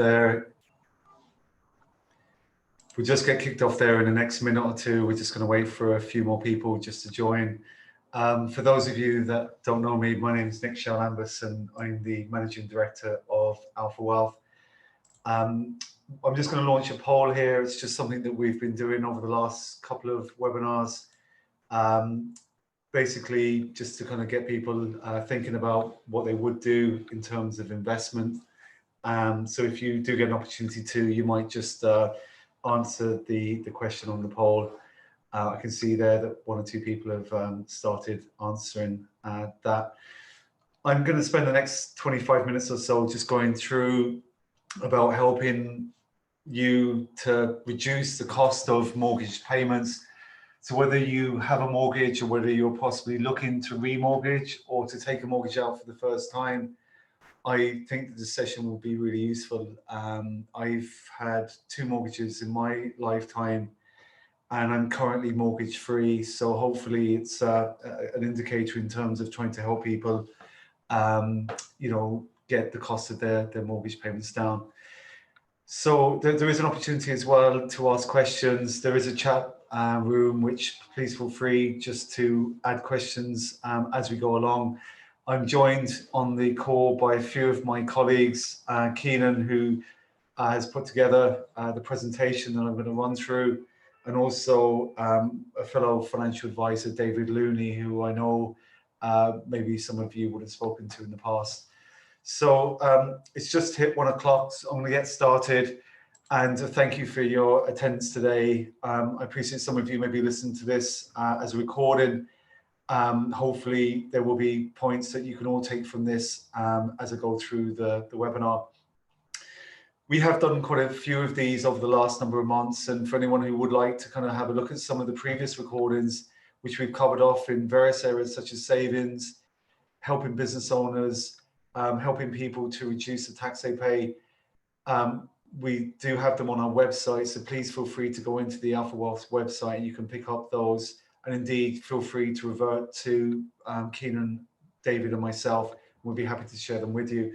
there. We'll just get kicked off there in the next minute or two. We're just going to wait for a few more people just to join. For those of you that don't know me, my name is Nick Shellambus and I'm the Managing Director of Alpha Wealth. I'm just going to launch a poll here. It's just something that we've been doing over the last couple of webinars. Basically, just to kind of get people thinking about what they would do in terms of investment. So if you do get an opportunity to, you might just answer the question on the poll. I can see there that one or two people have started answering that. I'm going to spend the next 25 minutes or so just going through about helping you to reduce the cost of mortgage payments. So whether you have a mortgage or whether you're possibly looking to remortgage or to take a mortgage out for the first time, I think that this session will be really useful. I've had 2 mortgages in my lifetime and I'm currently mortgage free. So hopefully it's an indicator in terms of trying to help people, get the cost of their mortgage payments down. So there is an opportunity as well to ask questions. There is a chat room, which please feel free just to add questions as we go along. I'm joined on the call by a few of my colleagues, Keenan, who has put together the presentation that I'm going to run through, and also a fellow financial advisor, David Looney, who I know maybe some of you would have spoken to in the past. So it's just hit 1 o'clock, so I'm going to get started. And thank you for your attendance today. I appreciate some of you maybe listening to this as a recording. Hopefully there will be points that you can all take from this as I go through the webinar. We have done quite a few of these over the last number of months, and for anyone who would like to kind of have a look at some of the previous recordings, which we've covered off in various areas such as savings, helping business owners, helping people to reduce the tax they pay, we do have them on our website, so please feel free to go into the Alpha Wealth website and you can pick up those. And indeed, feel free to revert to Keenan, David, and myself. We'll be happy to share them with you.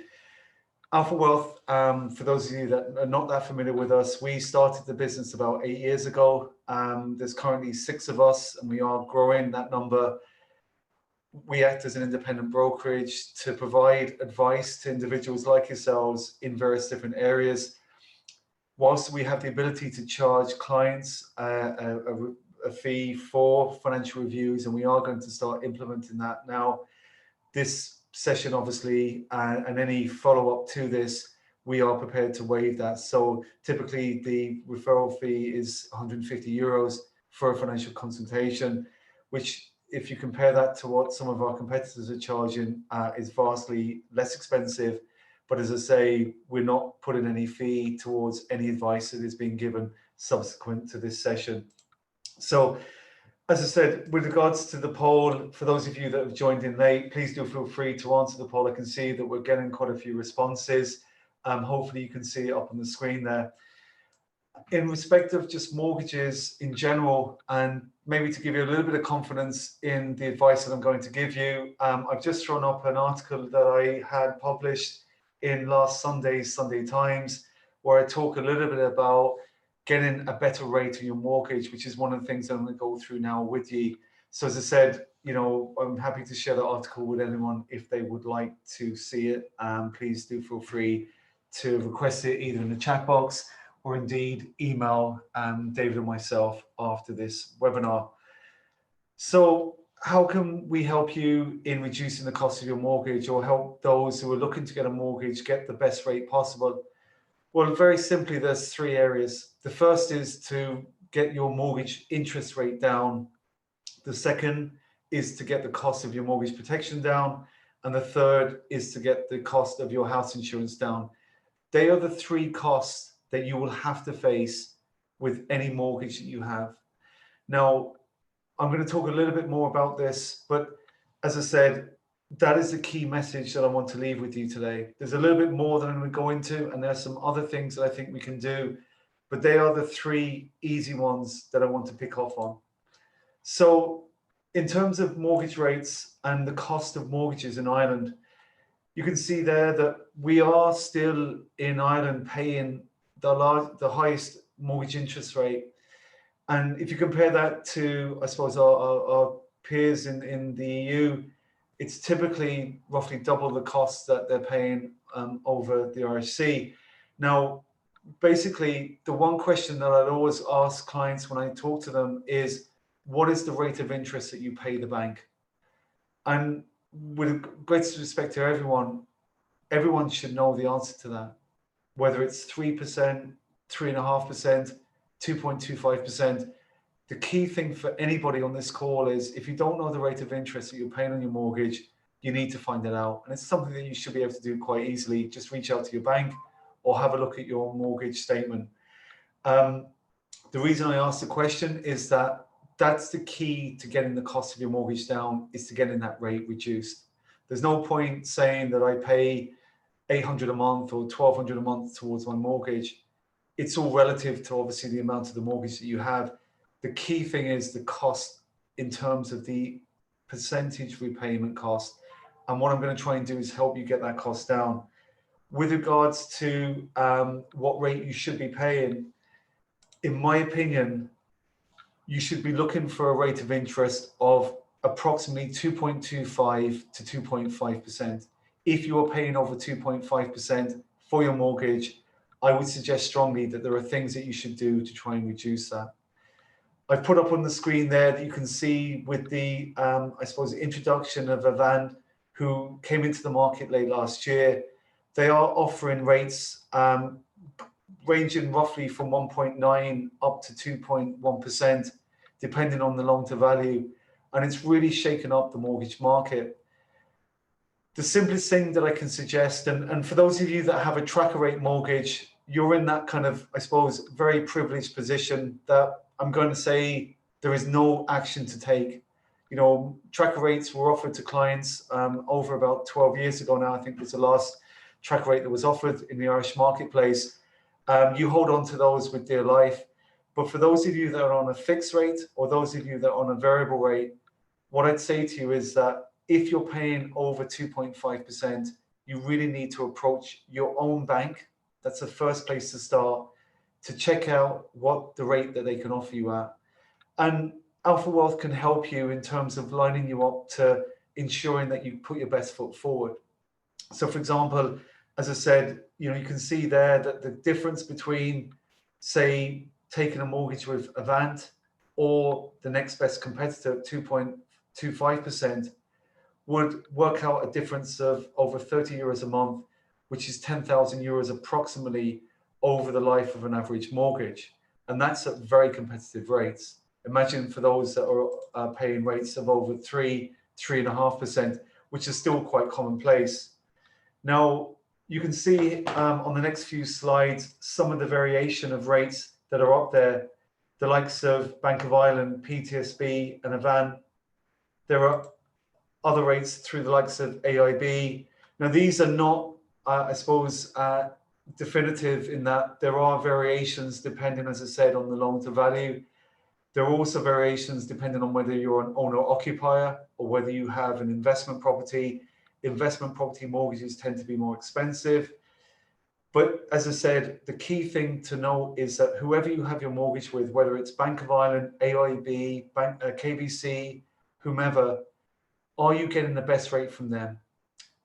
Alpha Wealth, for those of you that are not that familiar with us, we started the business about 8 years ago. There's currently 6 of us, and we are growing that number. We act as an independent brokerage to provide advice to individuals like yourselves in various different areas. Whilst we have the ability to charge clients a fee for financial reviews, and we are going to start implementing that now. This session, obviously, and any follow-up to this, we are prepared to waive that. So typically the referral fee is 150 euros for a financial consultation, which if you compare that to what some of our competitors are charging, is vastly less expensive. But as I say, we're not putting any fee towards any advice that is being given subsequent to this session. So, as I said, with regards to the poll, for those of you that have joined in late, please do feel free to answer the poll. I can see that we're getting quite a few responses. Hopefully you can see it up on the screen there. In respect of just mortgages in general, and maybe to give you a little bit of confidence in the advice that I'm going to give you, I've just thrown up an article that I had published in last Sunday's Sunday Times, where I talk a little bit about getting a better rate on your mortgage, which is one of the things I'm going to go through now with you. So as I said, I'm happy to share the article with anyone if they would like to see it. Please do feel free to request it either in the chat box or indeed email David and myself after this webinar. So how can we help you in reducing the cost of your mortgage, or help those who are looking to get a mortgage get the best rate possible? Well, very simply, there's 3 areas. The first is to get your mortgage interest rate down. The second is to get the cost of your mortgage protection down. And the third is to get the cost of your house insurance down. They are the 3 costs that you will have to face with any mortgage that you have. Now, I'm going to talk a little bit more about this, but as I said, that is the key message that I want to leave with you today. There's a little bit more that I'm going to go into, and there's some other things that I think we can do, but they are the 3 easy ones that I want to pick off on. So in terms of mortgage rates and the cost of mortgages in Ireland, You can see there that we are still in Ireland paying the highest mortgage interest rate. And if you compare that to, I suppose, our peers in the EU, it's typically roughly double the cost that they're paying over the Irish Sea. Now, basically, the one question that I'd always ask clients when I talk to them is, what is the rate of interest that you pay the bank? And with greatest respect to everyone should know the answer to that. Whether it's 3%, 3.5%, 2.25%. The key thing for anybody on this call is, if you don't know the rate of interest that you're paying on your mortgage, you need to find it out. And it's something that you should be able to do quite easily. Just reach out to your bank or have a look at your mortgage statement. The reason I asked the question is that that's the key to getting the cost of your mortgage down, is to getting that rate reduced. There's no point saying that I pay 800 a month or 1,200 a month towards my mortgage. It's all relative to obviously the amount of the mortgage that you have. The key thing is the cost in terms of the percentage repayment cost. And what I'm going to try and do is help you get that cost down. With regards to what rate you should be paying, in my opinion, you should be looking for a rate of interest of approximately 2.25 to 2.5%. If you are paying over 2.5% for your mortgage, I would suggest strongly that there are things that you should do to try and reduce that. I've put up on the screen there that you can see with the, I suppose, introduction of Avant, who came into the market late last year. They are offering rates ranging roughly from 1.9 up to 2.1%, depending on the loan to value. And it's really shaken up the mortgage market. The simplest thing that I can suggest, and for those of you that have a tracker rate mortgage, you're in that kind of, I suppose, very privileged position that I'm going to say there is no action to take. You know, tracker rates were offered to clients over about 12 years ago now. I think was the last tracker rate that was offered in the Irish marketplace. You hold on to those with dear life. But for those of you that are on a fixed rate, or those of you that are on a variable rate, what I'd say to you is that if you're paying over 2.5%, you really need to approach your own bank. That's the first place to start, to check out what the rate that they can offer you at. And Alpha Wealth can help you in terms of lining you up to ensuring that you put your best foot forward. So for example, as I said, you know, you can see there that the difference between, say, taking a mortgage with Avant or the next best competitor at 2.25% would work out a difference of over 30 euros a month, which is 10,000 euros approximately over the life of an average mortgage. And that's at very competitive rates. Imagine for those that are paying rates of over 3.5%, which is still quite commonplace. Now, you can see on the next few slides some of the variation of rates that are up there, the likes of Bank of Ireland, PTSB, and Avant. There are other rates through the likes of AIB. Now, these are not, I suppose, definitive in that there are variations depending, as I said, on the loan to value. There are also variations depending on whether you're an owner-occupier or whether you have an investment property. Investment property mortgages tend to be more expensive. But as I said, the key thing to know is that whoever you have your mortgage with, whether it's Bank of Ireland, AIB, KBC, whomever, are you getting the best rate from them?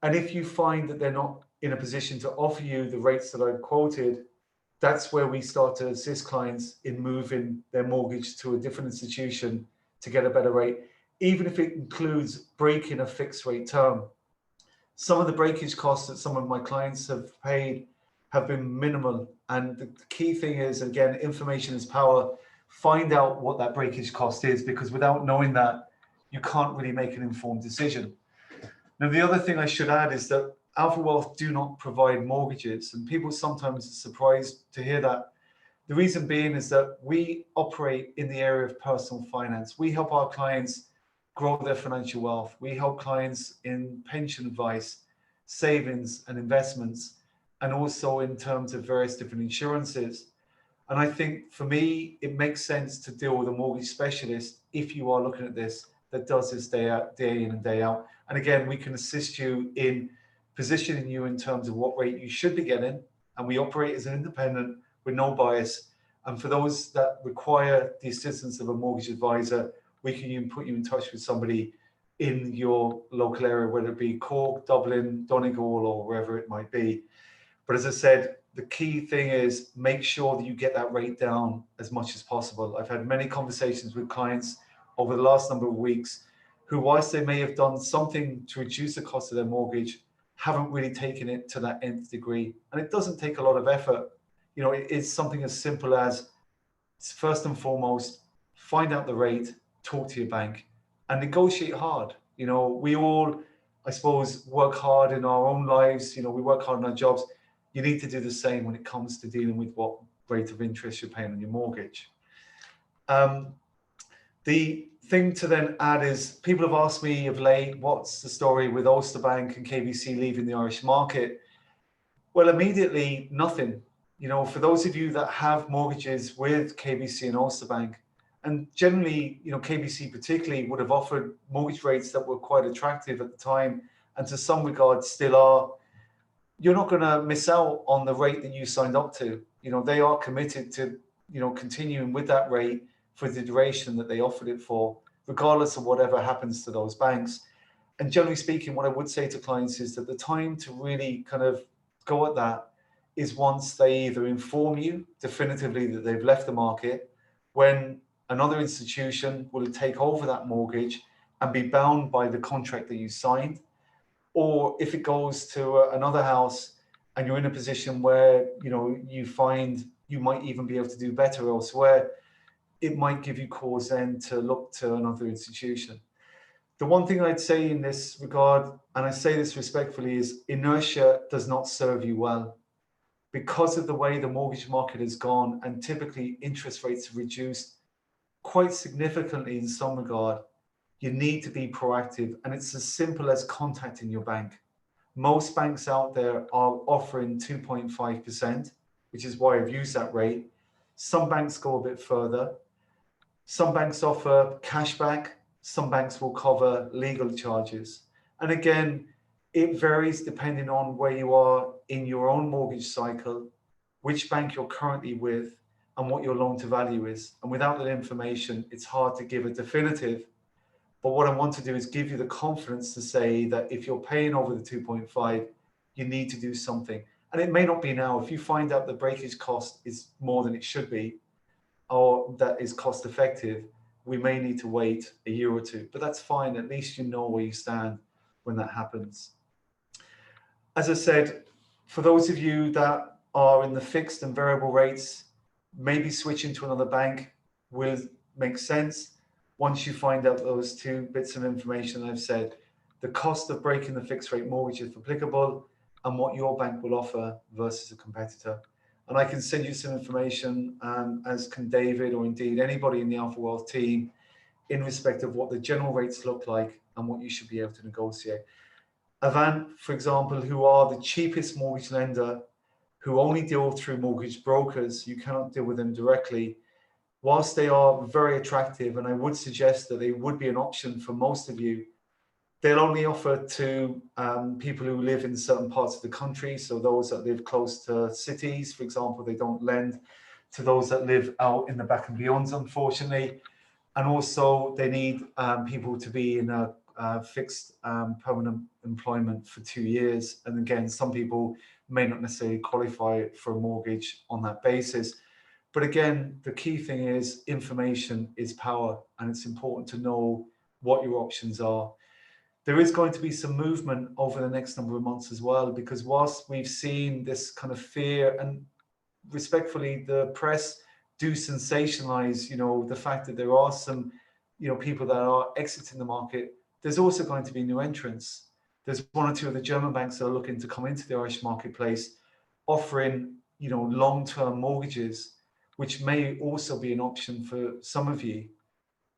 And if you find that they're not in a position to offer you the rates that I've quoted, that's where we start to assist clients in moving their mortgage to a different institution to get a better rate, even if it includes breaking a fixed rate term. Some of the breakage costs that some of my clients have paid have been minimal. And the key thing is, again, information is power. Find out what that breakage cost is, because without knowing that, you can't really make an informed decision. Now, the other thing I should add is that Alpha Wealth do not provide mortgages, and people sometimes are surprised to hear that. The reason being is that we operate in the area of personal finance. We help our clients grow their financial wealth. We help clients in pension advice, savings and investments, and also in terms of various different insurances. And I think for me, it makes sense to deal with a mortgage specialist if you are looking at this, that does this day in and day out. And again, we can assist you in positioning you in terms of what rate you should be getting. And we operate as an independent with no bias. And for those that require the assistance of a mortgage advisor, we can even put you in touch with somebody in your local area, whether it be Cork, Dublin, Donegal, or wherever it might be. But as I said, the key thing is make sure that you get that rate down as much as possible. I've had many conversations with clients over the last number of weeks who, whilst they may have done something to reduce the cost of their mortgage, haven't really taken it to that nth degree. And it doesn't take a lot of effort. You know, it's something as simple as, first and foremost, find out the rate, talk to your bank, and negotiate hard. You know, we all, I suppose, work hard in our own lives. You know, we work hard in our jobs. You need to do the same when it comes to dealing with what rate of interest you're paying on your mortgage. The thing to then add is, people have asked me of late, what's the story with Ulster Bank and KBC leaving the Irish market? Well, immediately, nothing. You know, for those of you that have mortgages with KBC and Ulster Bank, and generally, you know, KBC particularly would have offered mortgage rates that were quite attractive at the time, and to some regard still are, you're not going to miss out on the rate that you signed up to. You know, they are committed to, you know, continuing with that rate for the duration that they offered it for, regardless of whatever happens to those banks. And generally speaking, what I would say to clients is that the time to really kind of go at that is once they either inform you definitively that they've left the market, when another institution will take over that mortgage and be bound by the contract that you signed, or if it goes to another house and you're in a position where, you know, you find you might even be able to do better elsewhere, it might give you cause then to look to another institution. The one thing I'd say in this regard, and I say this respectfully, is inertia does not serve you well. Because of the way the mortgage market has gone, and typically interest rates have reduced quite significantly in some regard, you need to be proactive. And it's as simple as contacting your bank. Most banks out there are offering 2.5%, which is why I've used that rate. Some banks go a bit further. Some banks offer cashback. Some banks will cover legal charges. And again, it varies depending on where you are in your own mortgage cycle, which bank you're currently with, and what your loan to value is. And without that information, it's hard to give a definitive. But what I want to do is give you the confidence to say that if you're paying over the 2.5, you need to do something. And it may not be now. If you find out the breakage cost is more than it should be, or that is cost effective, we may need to wait a year or two. But that's fine. At least you know where you stand when that happens. As I said, for those of you that are in the fixed and variable rates, maybe switching to another bank will make sense once you find out those two bits of information I've said: the cost of breaking the fixed rate mortgage if applicable, and what your bank will offer versus a competitor. And I can send you some information, as can David, or indeed anybody in the Alpha Wealth team, in respect of what the general rates look like and what you should be able to negotiate. Avant, for example, who are the cheapest mortgage lender, who only deal through mortgage brokers, you cannot deal with them directly. Whilst they are very attractive, and I would suggest that they would be an option for most of you, they'll only offer to people who live in certain parts of the country. So those that live close to cities, for example, they don't lend to those that live out in the back and beyonds, unfortunately. And also they need people to be in a fixed permanent employment for 2 years. And again, some people may not necessarily qualify for a mortgage on that basis. But again, the key thing is information is power, and it's important to know what your options are. There is going to be some movement over the next number of months as well, because whilst we've seen this kind of fear, and respectfully, the press do sensationalize, you know, the fact that there are some, you know, people that are exiting the market, there's also going to be new entrants. There's one or two of the German banks that are looking to come into the Irish marketplace, offering, you know, long-term mortgages, which may also be an option for some of you.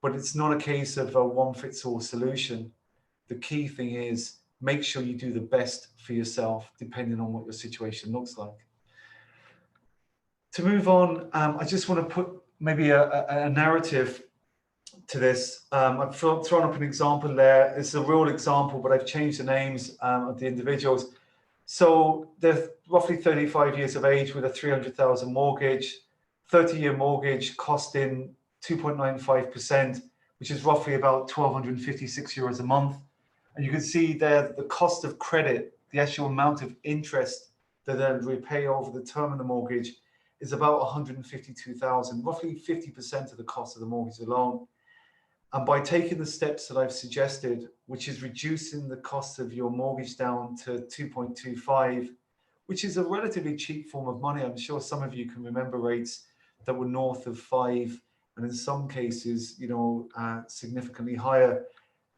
But it's not a case of a one-fits-all solution. The key thing is make sure you do the best for yourself, depending on what your situation looks like. To move on, I just want to put maybe a narrative to this. I've thrown up an example there. It's a real example, but I've changed the names of the individuals. So they're roughly 35 years of age with a 300,000 mortgage, 30-year mortgage costing 2.95%, which is roughly about 1,256 euros a month. And you can see there that the cost of credit, the actual amount of interest that they'll repay over the term of the mortgage, is about 152,000, roughly 50% of the cost of the mortgage alone. And by taking the steps that I've suggested, which is reducing the cost of your mortgage down to 2.25, which is a relatively cheap form of money. I'm sure some of you can remember rates that were north of 5, and in some cases, significantly higher.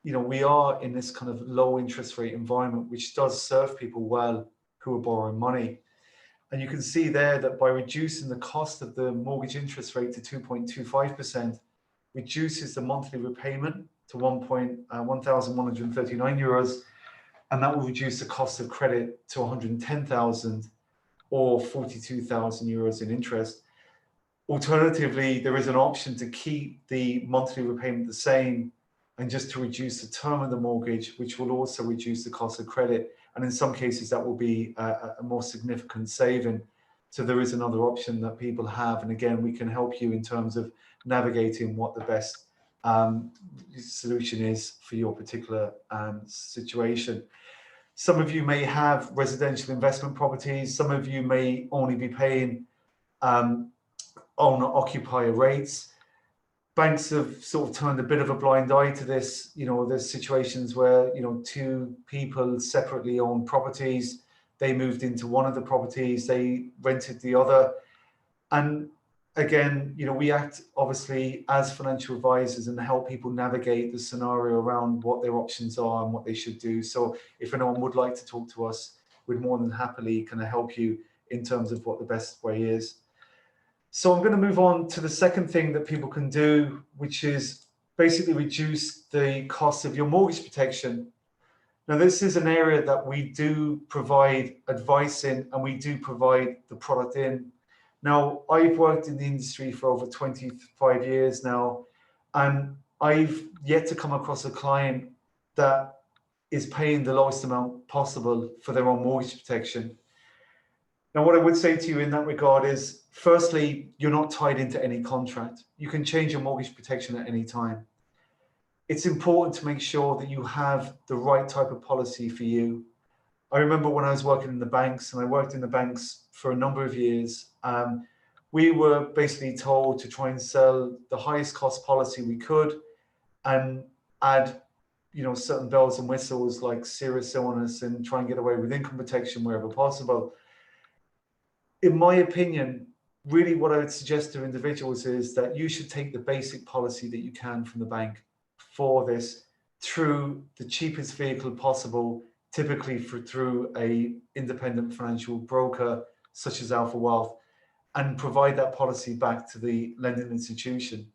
We are in this kind of low interest rate environment, which does serve people well who are borrowing money. And you can see there that by reducing the cost of the mortgage interest rate to 2.25%, reduces the monthly repayment to 1,139 euros, and that will reduce the cost of credit to 110,000 or 42,000 euros in interest. Alternatively, there is an option to keep the monthly repayment the same and just to reduce the term of the mortgage, which will also reduce the cost of credit. And in some cases, that will be a more significant saving. So there is another option that people have. And again, we can help you in terms of navigating what the best solution is for your particular situation. Some of you may have residential investment properties. Some of you may only be paying owner-occupier rates. Banks have sort of turned a bit of a blind eye to this. There's situations where, two people separately own properties. They moved into one of the properties, they rented the other. And again, we act obviously as financial advisors and help people navigate the scenario around what their options are and what they should do. So if anyone would like to talk to us, we'd more than happily kind of help you in terms of what the best way is. So I'm going to move on to the second thing that people can do, which is basically reduce the cost of your mortgage protection. Now, this is an area that we do provide advice in, and we do provide the product in. Now, I've worked in the industry for over 25 years now, and I've yet to come across a client that is paying the lowest amount possible for their own mortgage protection. Now, what I would say to you in that regard is, firstly, you're not tied into any contract. You can change your mortgage protection at any time. It's important to make sure that you have the right type of policy for you. I remember when I was working in the banks, and I worked in the banks for a number of years, we were basically told to try and sell the highest cost policy we could and add certain bells and whistles like serious illness and try and get away with income protection wherever possible. In my opinion, really what I would suggest to individuals is that you should take the basic policy that you can from the bank for this through the cheapest vehicle possible, typically through a independent financial broker such as Alpha Wealth, and provide that policy back to the lending institution.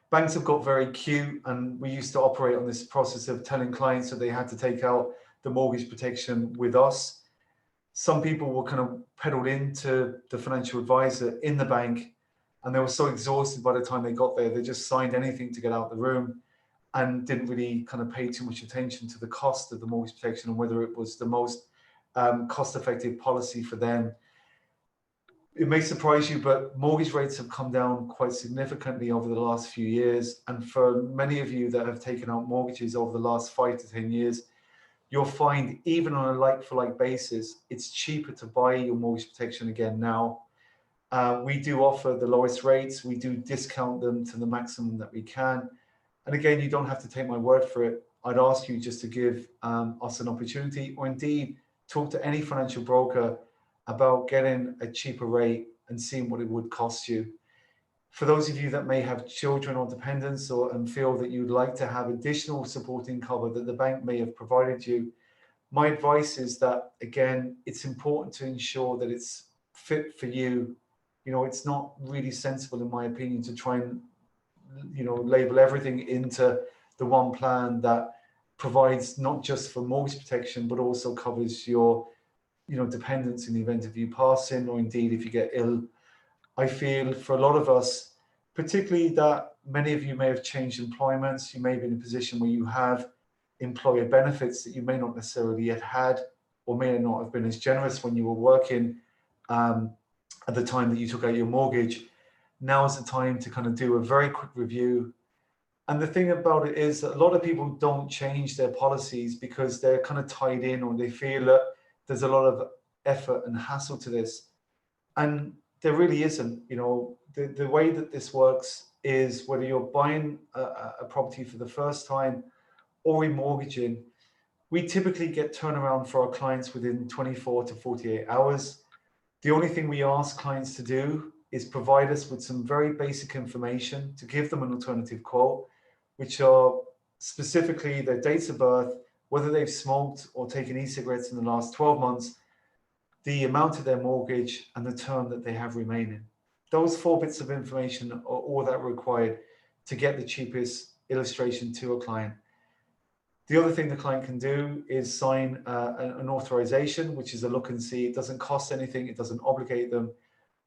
Banks have got very cute, and we used to operate on this process of telling clients that they had to take out the mortgage protection with us. Some people were kind of peddled into the financial advisor in the bank, and they were so exhausted by the time they got there, they just signed anything to get out of the room and didn't really kind of pay too much attention to the cost of the mortgage protection and whether it was the most cost-effective policy for them. It may surprise you, but mortgage rates have come down quite significantly over the last few years. And for many of you that have taken out mortgages over the last 5 to 10 years, you'll find even on a like-for-like basis, it's cheaper to buy your mortgage protection again now. We do offer the lowest rates. We do discount them to the maximum that we can. And again, you don't have to take my word for it. I'd ask you just to give us an opportunity, or indeed talk to any financial broker about getting a cheaper rate and seeing what it would cost you. For those of you that may have children or dependents and feel that you'd like to have additional supporting cover that the bank may have provided you, my advice is that, again, it's important to ensure that it's fit for you. It's not really sensible, in my opinion, to try and, label everything into the one plan that provides not just for mortgage protection, but also covers your, dependents in the event of you passing, or indeed if you get ill. I feel for a lot of us, particularly that many of you may have changed employments, you may be in a position where you have employer benefits that you may not necessarily yet had or may not have been as generous when you were working at the time that you took out your mortgage. Now is the time to kind of do a very quick review. And the thing about it is that a lot of people don't change their policies because they're kind of tied in, or they feel that there's a lot of effort and hassle to this. And there really isn't. You know, the way that this works is whether you're buying a property for the first time or remortgaging, we typically get turnaround for our clients within 24 to 48 hours. The only thing we ask clients to do is provide us with some very basic information to give them an alternative quote, which are specifically their dates of birth, whether they've smoked or taken e-cigarettes in the last 12 months, the amount of their mortgage, and the term that they have remaining. Those 4 bits of information are all that required to get the cheapest illustration to a client. The other thing the client can do is sign an authorization, which is a look and see. It doesn't cost anything, it doesn't obligate them,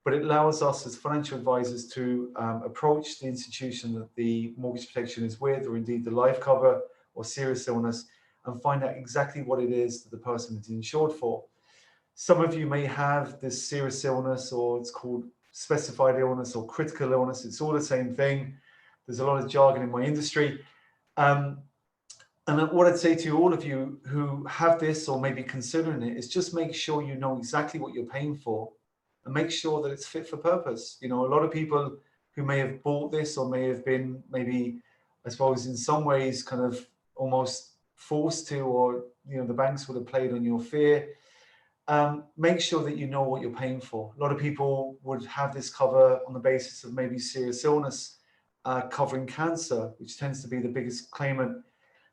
but it allows us as financial advisors to approach the institution that the mortgage protection is with, or indeed the life cover or serious illness, and find out exactly what it is that the person is insured for. Some of you may have this serious illness, or it's called specified illness or critical illness. It's all the same thing. There's a lot of jargon in my industry. And what I'd say to all of you who have this or maybe considering it is just make sure you know exactly what you're paying for, and make sure that it's fit for purpose. You know, a lot of people who may have bought this or may have been maybe, I suppose, in some ways kind of almost forced to, or, you know, the banks would have played on your fear. Make sure that you know what you're paying for. A lot of people would have this cover on the basis of maybe serious illness, covering cancer, which tends to be the biggest claimant,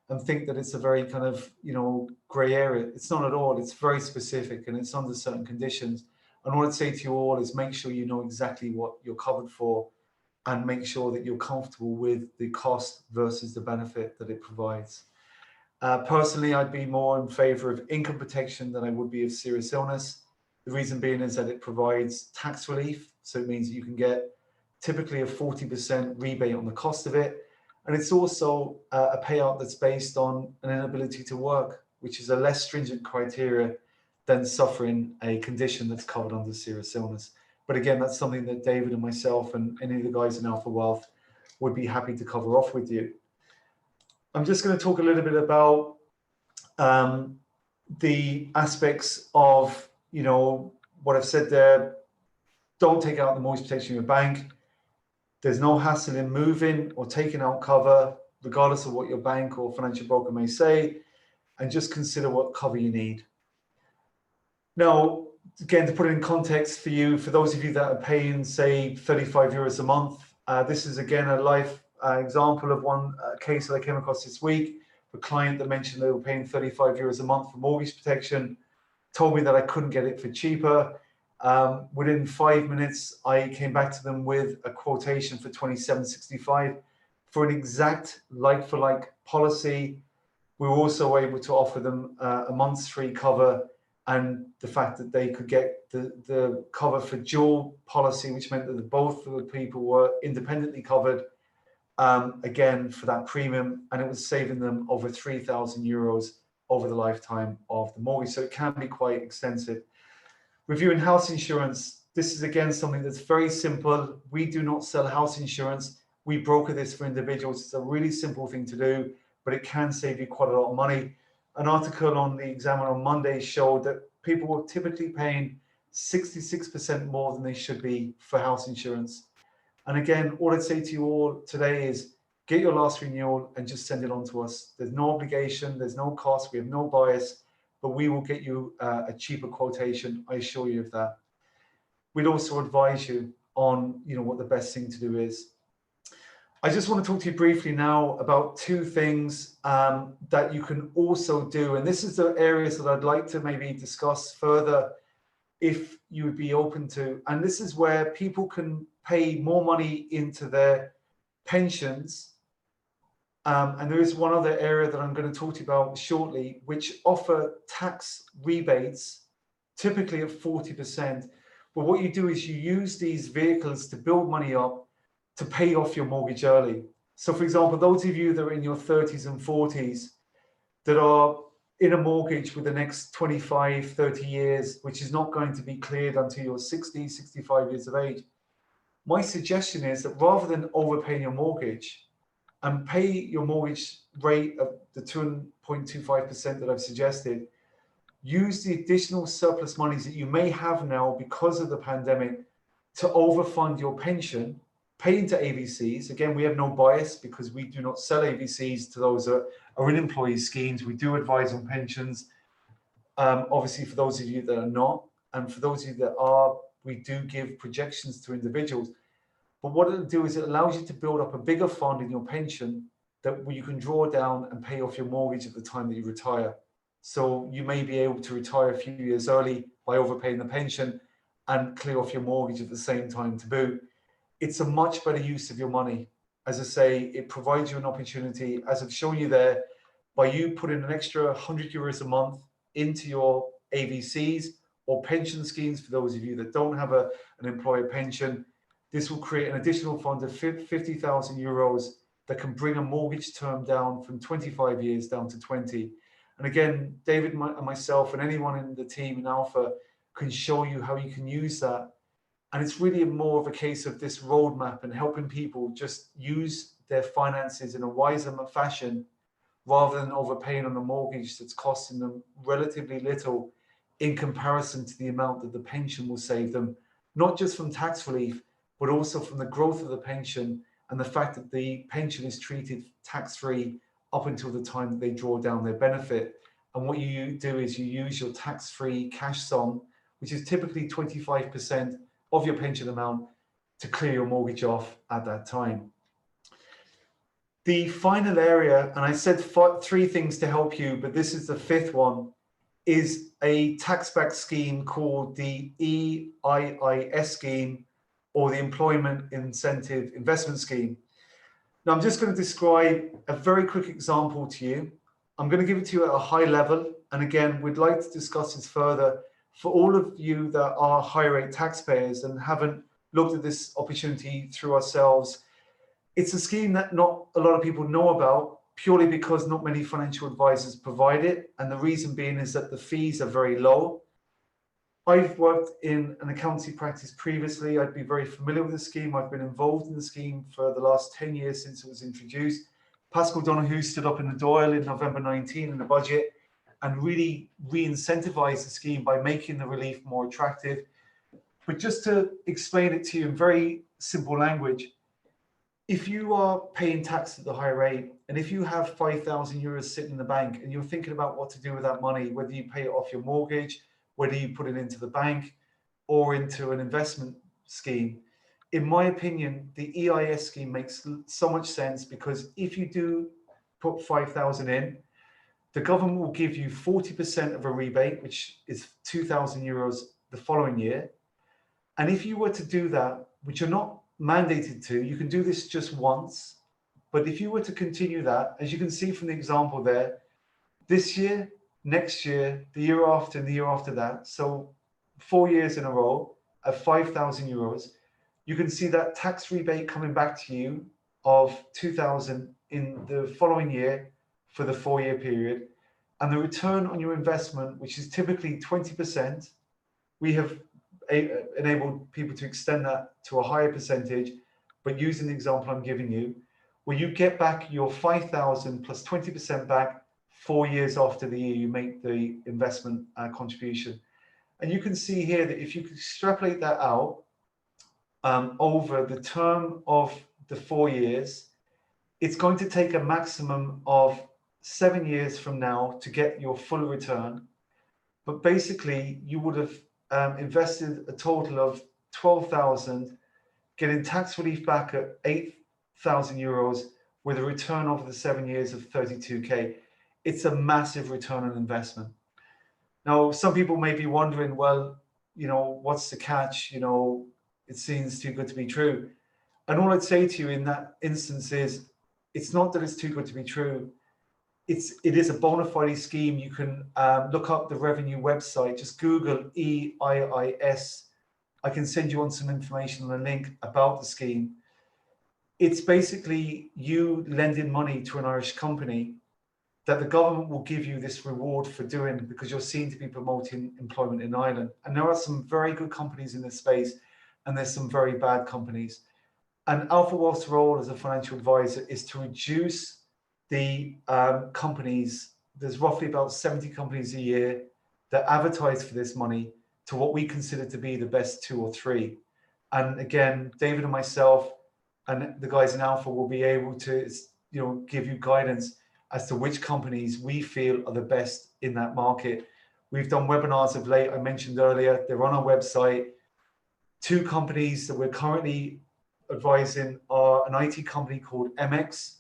and think that it's a very kind of, you know, gray area. It's not at all. It's very specific, and it's under certain conditions. And what I'd say to you all is make sure you know exactly what you're covered for, and make sure that you're comfortable with the cost versus the benefit that it provides. Personally, I'd be more in favor of income protection than I would be of serious illness. The reason being is that it provides tax relief. So it means that you can get typically a 40% rebate on the cost of it. And it's also a payout that's based on an inability to work, which is a less stringent criteria than suffering a condition that's covered under serious illness. But again, that's something that David and myself and any of the guys in Alpha Wealth would be happy to cover off with you. I'm just going to talk a little bit about the aspects of, you know, what I've said there. Don't take out the mortgage protection in your bank. There's no hassle in moving or taking out cover, regardless of what your bank or financial broker may say, and just consider what cover you need. Now, again, to put it in context for you, for those of you that are paying, say, 35 euros a month, this is again a life example of one case that I came across this week. A client that mentioned they were paying 35 euros a month for mortgage protection, told me that I couldn't get it for cheaper. Within 5 minutes, I came back to them with a quotation for 27.65 for an exact like-for-like policy. We were also able to offer them a month's free cover, and the fact that they could get the cover for dual policy, which meant that both of the people were independently covered, again, for that premium, and it was saving them over 3,000 euros over the lifetime of the mortgage. So it can be quite extensive. Reviewing house insurance. This is again something that's very simple. We do not sell house insurance. We broker this for individuals. It's a really simple thing to do, but it can save you quite a lot of money. An article on the Examiner on Monday showed that people were typically paying 66% more than they should be for house insurance. And again, all I'd say to you all today is get your last renewal and just send it on to us. There's no obligation, there's no cost, we have no bias, but we will get you a cheaper quotation. I assure you of that. We'd also advise you on, you know, what the best thing to do is. I just want to talk to you briefly now about two things that you can also do. And this is the areas that I'd like to maybe discuss further if you would be open to. And this is where people can pay more money into their pensions. And there is one other area that I'm going to talk to you about shortly, which offer tax rebates, typically at 40%. But what you do is you use these vehicles to build money up to pay off your mortgage early. So for example, those of you that are in your 30s and 40s that are in a mortgage with the next 25, 30 years, which is not going to be cleared until you're 60, 65 years of age, my suggestion is that rather than overpaying your mortgage and pay your mortgage rate of the 2.25% that I've suggested, use the additional surplus monies that you may have now because of the pandemic to overfund your pension, pay into AVCs. Again, we have no bias because we do not sell AVCs to those that are in employee schemes. We do advise on pensions, obviously for those of you that are not, and for those of you that are, we do give projections to individuals. But what it'll do is it allows you to build up a bigger fund in your pension that you can draw down and pay off your mortgage at the time that you retire. So you may be able to retire a few years early by overpaying the pension and clear off your mortgage at the same time to boot. It's a much better use of your money. As I say, it provides you an opportunity, as I've shown you there, by you putting an extra 100 euros a month into your AVCs or pension schemes. For those of you that don't have an employer pension, this will create an additional fund of 50,000 euros that can bring a mortgage term down from 25 years down to 20. And again, David and myself and anyone in the team in Alpha can show you how you can use that. And it's really more of a case of this roadmap and helping people just use their finances in a wiser fashion rather than overpaying on a mortgage that's costing them relatively little in comparison to the amount that the pension will save them, not just from tax relief, but also from the growth of the pension and the fact that the pension is treated tax-free up until the time that they draw down their benefit. And what you do is you use your tax-free cash sum, which is typically 25% of your pension amount, to clear your mortgage off at that time. The final area, and I said three things to help you, but this is the fifth one, is a tax-backed scheme called the EIIS scheme, or the Employment Incentive Investment Scheme. Now, I'm just going to describe a very quick example to you. I'm going to give it to you at a high level. And again, we'd like to discuss this further for all of you that are high rate taxpayers and haven't looked at this opportunity through ourselves. It's a scheme that not a lot of people know about, purely because not many financial advisors provide it. And the reason being is that the fees are very low. I've worked in an accountancy practice previously. I'd be very familiar with the scheme. I've been involved in the scheme for the last 10 years since it was introduced. Pascal Donahue stood up in the Dáil in November 19 in the budget and really re-incentivized the scheme by making the relief more attractive. But just to explain it to you in very simple language, if you are paying tax at the high rate, and if you have 5,000 euros sitting in the bank and you're thinking about what to do with that money, whether you pay it off your mortgage, whether you put it into the bank or into an investment scheme, in my opinion, the EIS scheme makes so much sense, because if you do put 5,000 in, the government will give you 40% of a rebate, which is 2,000 euros the following year. And if you were to do that, which you're not mandated to, you can do this just once. But if you were to continue that, as you can see from the example there, this year, next year, the year after, and the year after that, so 4 years in a row at 5,000 euros, you can see that tax rebate coming back to you of 2,000 in the following year for the 4-year period. And the return on your investment, which is typically 20%, we have enabled people to extend that to a higher percentage, but using the example I'm giving you, where you get back your 5,000 plus 20% back 4 years after the year you make the investment contribution. And you can see here that if you could extrapolate that out over the term of the 4 years, it's going to take a maximum of 7 years from now to get your full return. But basically, you would have invested a total of 12,000, getting tax relief back at 8,000 euros with a return over the 7 years of 32K. It's a massive return on investment. Now, some people may be wondering, well, you know, what's the catch? You know, it seems too good to be true. And all I'd say to you in that instance is, it's not that it's too good to be true. It is a bona fide scheme. You can look up the revenue website, just Google EIIS. I can send you on some information on a link about the scheme. It's basically you lending money to an Irish company that the government will give you this reward for doing because you're seen to be promoting employment in Ireland. And there are some very good companies in this space, and there's some very bad companies. And Alpha Wealth's role as a financial advisor is to reduce the companies. There's roughly about 70 companies a year that advertise for this money to what we consider to be the best 2 or 3. And again, David and myself and the guys in Alpha will be able to, give you guidance as to which companies we feel are the best in that market. We've done webinars of late. I mentioned earlier, they're on our website. 2 companies that we're currently advising are an IT company called MX,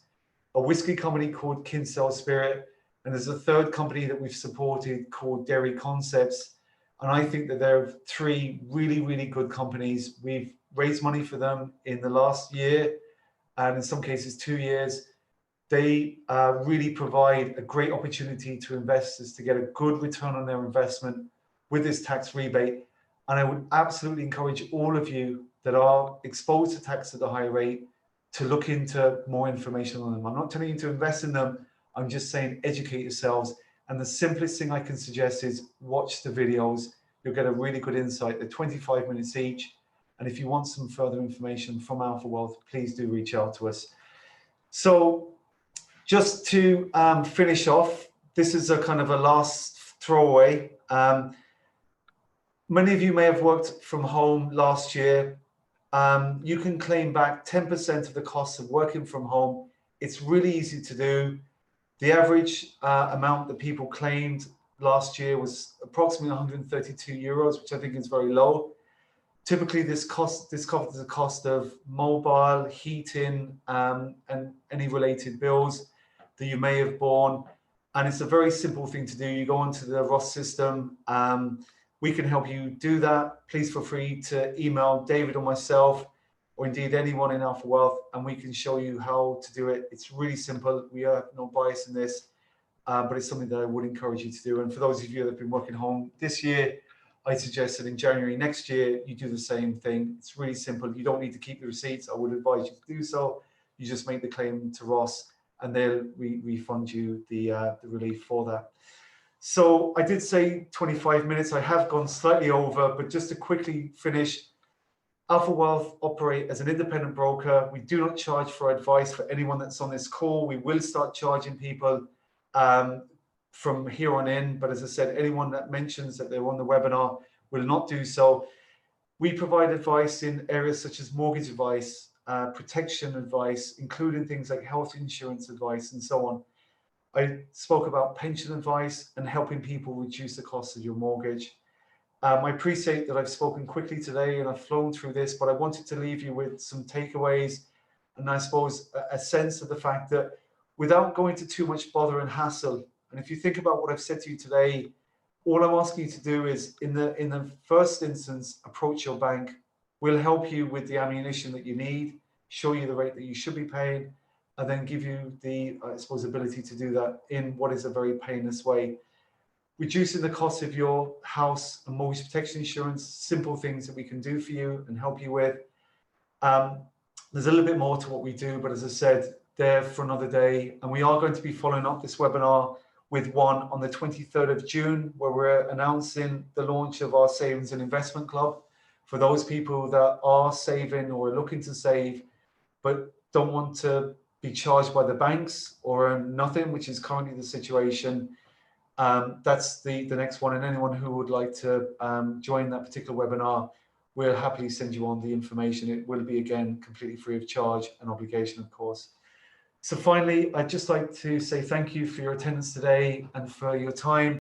a whiskey company called Kinsale Spirit, and there's a 3rd company that we've supported called Dairy Concepts. And I think that there are 3 really, really good companies. We've raised money for them in the last year, and in some cases 2 years. They really provide a great opportunity to investors to get a good return on their investment with this tax rebate. And I would absolutely encourage all of you that are exposed to tax at a high rate to look into more information on them. I'm not telling you to invest in them. I'm just saying educate yourselves. And the simplest thing I can suggest is watch the videos. You'll get a really good insight. They're 25 minutes each. And if you want some further information from Alpha Wealth, please do reach out to us. So just to finish off, this is a kind of a last throwaway. Many of you may have worked from home last year. You can claim back 10% of the costs of working from home. It's really easy to do. The average amount that people claimed last year was approximately 132 euros, which I think is very low. Typically, this covers the cost of mobile, heating, and any related bills that you may have borne. And it's a very simple thing to do. You go onto the Ross system. We can help you do that. Please feel free to email David or myself, or indeed anyone in Alpha Wealth, and we can show you how to do it. It's really simple. We have no bias in this, but it's something that I would encourage you to do. And for those of you that have been working home this year, I suggest that in January next year, you do the same thing. It's really simple. You don't need to keep the receipts. I would advise you to do so. You just make the claim to Ross, and they'll refund you the relief for that. So I did say 25 minutes. I have gone slightly over, but just to quickly finish, Alpha Wealth operate as an independent broker. We do not charge for advice for anyone that's on this call. We will start charging people from here on in. But as I said, anyone that mentions that they're on the webinar will not do so. We provide advice in areas such as mortgage advice, protection advice, including things like health insurance advice and so on. I spoke about pension advice and helping people reduce the cost of your mortgage. I appreciate that I've spoken quickly today and I've flown through this, but I wanted to leave you with some takeaways and I suppose a sense of the fact that without going to too much bother and hassle, and if you think about what I've said to you today, all I'm asking you to do is in the first instance, approach your bank. We'll help you with the ammunition that you need, show you the rate that you should be paying, and then give you the, I suppose, ability to do that in what is a very painless way. Reducing the cost of your house and mortgage protection insurance, simple things that we can do for you and help you with. There's a little bit more to what we do, but as I said, there for another day. And we are going to be following up this webinar with one on the 23rd of June, where we're announcing the launch of our Savings and Investment Club for those people that are saving or are looking to save, but don't want to be charged by the banks or earn nothing, which is currently the situation. That's the next one. And anyone who would like to join that particular webinar, we'll happily send you on the information. It will be, again, completely free of charge and obligation, of course. So finally, I'd just like to say thank you for your attendance today and for your time.